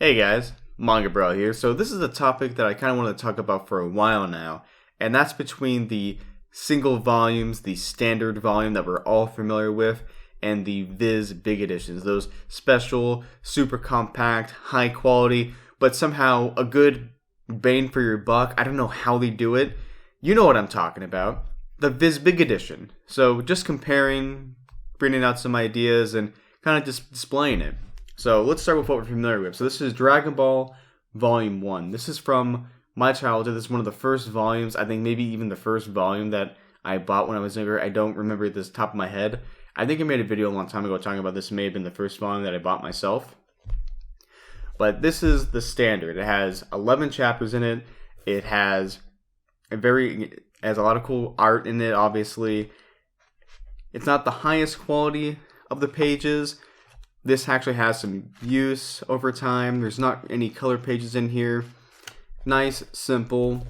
Hey guys, MangaBrah here. So this is a topic that I kind of want to talk about for a while now, and that's between the single volumes, the standard volume that we're all familiar with, and the Viz Big editions, those special, super compact, high quality, but somehow a good bang for your buck. I don't know how they do it. You know what I'm talking about. The Viz Big edition. So just comparing, bringing out some ideas, and kind of just displaying it. So let's start with what we're familiar with. So this is Dragon Ball Volume 1. This is from my childhood. This is one of the first volumes, I think maybe even the first volume that I bought when I was younger. I don't remember at the top of my head. I think I made a video a long time ago talking about this. May have been the first volume that I bought myself. But this is the standard. It has 11 chapters in it. It has a lot of cool art in it, obviously. It's not the highest quality of the pages. This actually has some use over time. There's not any color pages in here. Nice, simple,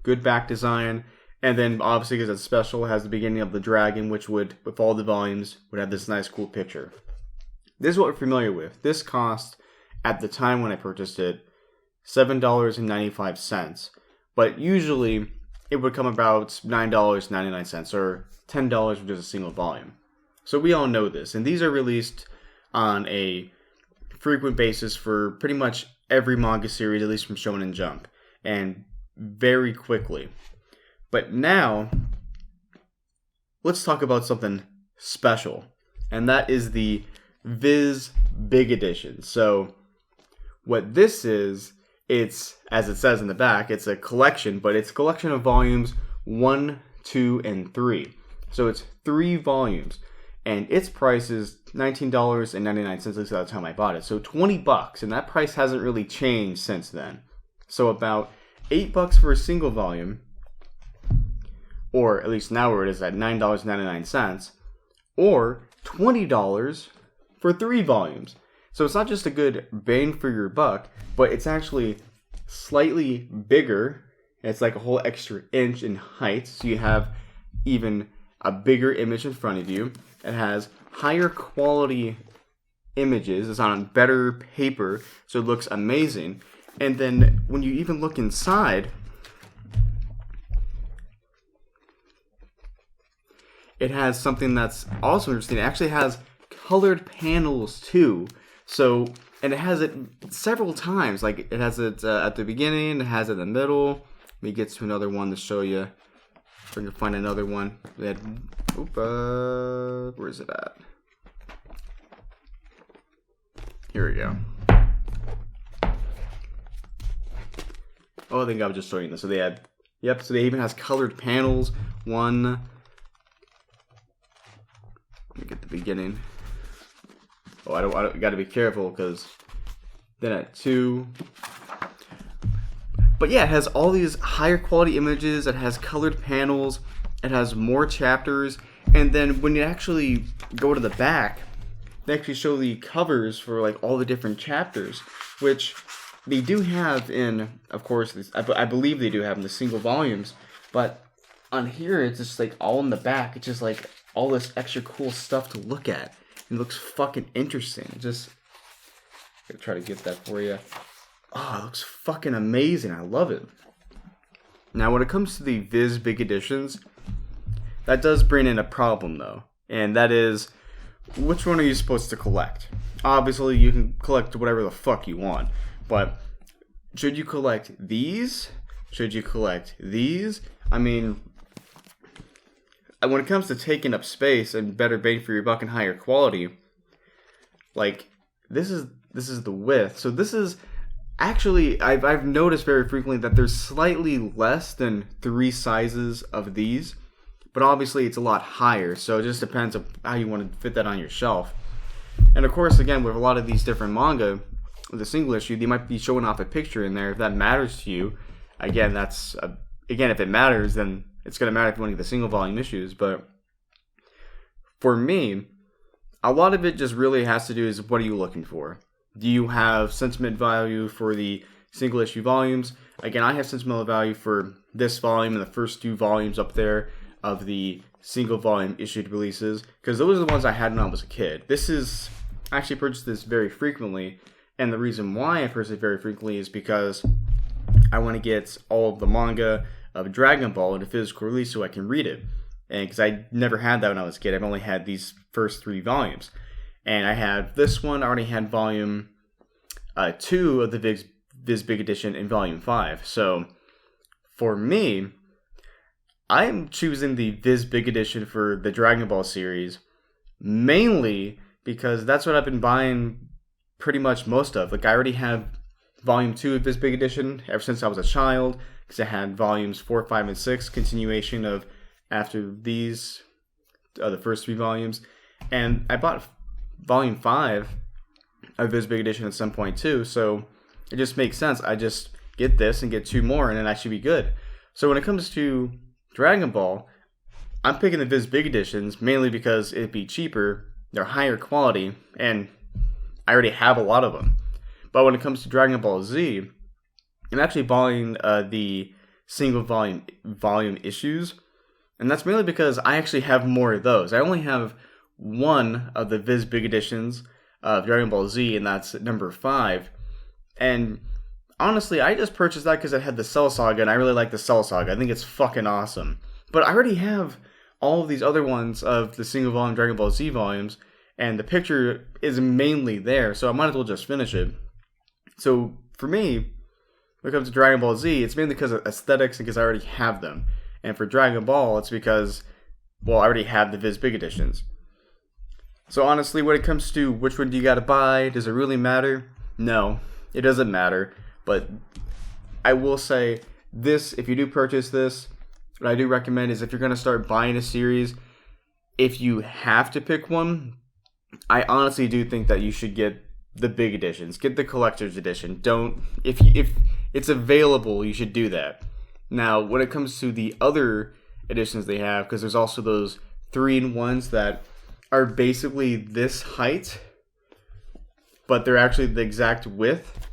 good back design. And then obviously because it's special, it has the beginning of the dragon, which would, with all the volumes, would have this nice cool picture. This is what we're familiar with. This cost, at the time when I purchased it, $7.95. But usually it would come about $9.99 or $10 for just a single volume. So we all know this. And these are released on a frequent basis for pretty much every manga series, at least from Shonen Jump, and very quickly. But now, let's talk about something special, and that is the Viz Big Edition. So, what this is, it's, as it says in the back, it's a collection, but it's a collection of volumes 1, 2, and 3. So it's 3 volumes. And its price is $19.99, at least at the time I bought it. So $20, and that price hasn't really changed since then. So about $8 for a single volume, or at least now where it is at $9.99, or $20 for 3 volumes. So it's not just a good bang for your buck, but it's actually slightly bigger. It's like a whole extra inch in height, so you have even a bigger image in front of you. It has higher quality images. It's on better paper, so it looks amazing. And then when you even look inside, it has something that's also interesting. It actually has colored panels too. So, and it has it several times. Like it has it at the beginning, it has it in the middle. Let me get to another one to show you. If I can find another one. We had, where is it at? Here we go. Oh, I think I was just showing you this. So they had, so they even has colored panels. One. Let me get the beginning. Oh, I don't got to be careful because then at 2. But yeah, it has all these higher quality images. It has colored panels. It has more chapters. And then when you actually go to the back, they actually show the covers for like all the different chapters, which they do have in, of course, I believe they do have in the single volumes. But on here, it's just like all in the back. It's just like all this extra cool stuff to look at. It looks fucking interesting. Just, I'm gonna try to get that for you. Oh, it looks fucking amazing. I love it. Now, when it comes to the Viz Big Editions, that does bring in a problem, though. And that is, which one are you supposed to collect? Obviously, you can collect whatever the fuck you want. But, should you collect these? Should you collect these? I mean, when it comes to taking up space and better bang for your buck and higher quality, like, this is the width. So this is... Actually, I've noticed very frequently that there's slightly less than 3 sizes of these, but obviously it's a lot higher, so it just depends on how you want to fit that on your shelf. And of course, again, with a lot of these different manga, with a single issue, they might be showing off a picture in there. If that matters to you, again, if it matters, then it's going to matter if you want to get the single volume issues. But for me, a lot of it just really has to do is what are you looking for? Do you have sentiment value for the single issue volumes? Again, I have sentimental value for this volume and the first 2 volumes up there of the single volume issued releases, because those are the ones I had when I was a kid. I actually purchased this very frequently, And the reason why I purchase it very frequently is because I want to get all of the manga of Dragon Ball in a physical release so I can read it. And because I never had that when I was a kid, I've only had these first 3 volumes. And I had this one, I already had volume 2 of the Viz Big edition in volume 5. So for me, I'm choosing the Viz Big edition for the Dragon Ball series, mainly because that's what I've been buying pretty much most of. Like, I already have volume 2 of Viz Big edition ever since I was a child, because I had volumes 4, 5, and 6, continuation of after these, the first 3 volumes. And I bought volume 5 of Viz Big edition at some point too, so it just makes sense. I just get this and get 2 more, and then I should be good. So when it comes to Dragon Ball, I'm picking the Viz Big editions mainly because it'd be cheaper, they're higher quality, and I already have a lot of them. But when it comes to Dragon Ball Z, I'm actually buying the single volume issues, and that's mainly because I actually have more of those. I only have 1 of the Viz Big editions of Dragon Ball Z, and that's number 5. And honestly, I just purchased that because it had the Cell Saga, and I really like the Cell Saga. I think it's fucking awesome. But I already have all of these other ones of the single volume Dragon Ball Z volumes, and the picture is mainly there, so I might as well just finish it. So for me, when it comes to Dragon Ball Z, it's mainly because of aesthetics and because I already have them. And for Dragon Ball, it's because, well, I already have the Viz Big editions. So honestly, when it comes to which one do you gotta buy, does it really matter? No, it doesn't matter. But I will say this, if you do purchase this, what I do recommend is if you're gonna start buying a series, if you have to pick one, I honestly do think that you should get the big editions. Get the collector's edition. If it's available, you should do that. Now, when it comes to the other editions they have, because there's also those 3-in-1s that are basically this height, but they're actually the exact width.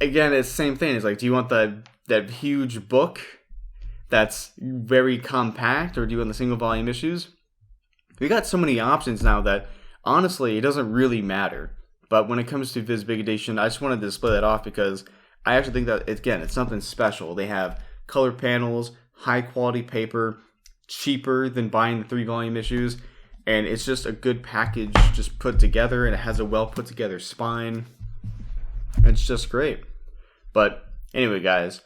Again, it's the same thing. It's like, do you want that huge book that's very compact, or do you want the single volume issues? We got so many options now that honestly, it doesn't really matter. But when it comes to Viz Big Edition, I just wanted to display that off because I actually think that, again, it's something special. They have color panels, high quality paper, cheaper than buying the 3-volume issues, and it's just a good package just put together, and it has a well put together spine. It's just great. But anyway, guys,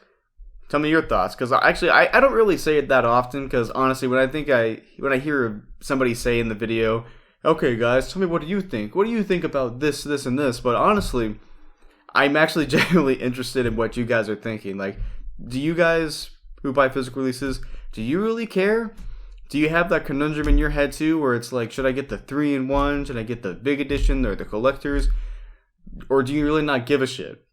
tell me your thoughts, because actually I don't really say it that often, because honestly, when I hear somebody say in the video, okay guys, tell me what do you think? What do you think about this, this, and this? But honestly, I'm actually genuinely interested in what you guys are thinking. Like, do you guys who buy physical releases, do you really care? Do you have that conundrum in your head too, where it's like, should I get the 3-in-1? Should I get the big edition or the collectors? Or do you really not give a shit?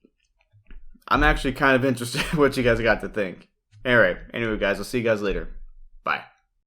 I'm actually kind of interested in what you guys got to think. Alright, anyway guys, I'll see you guys later. Bye.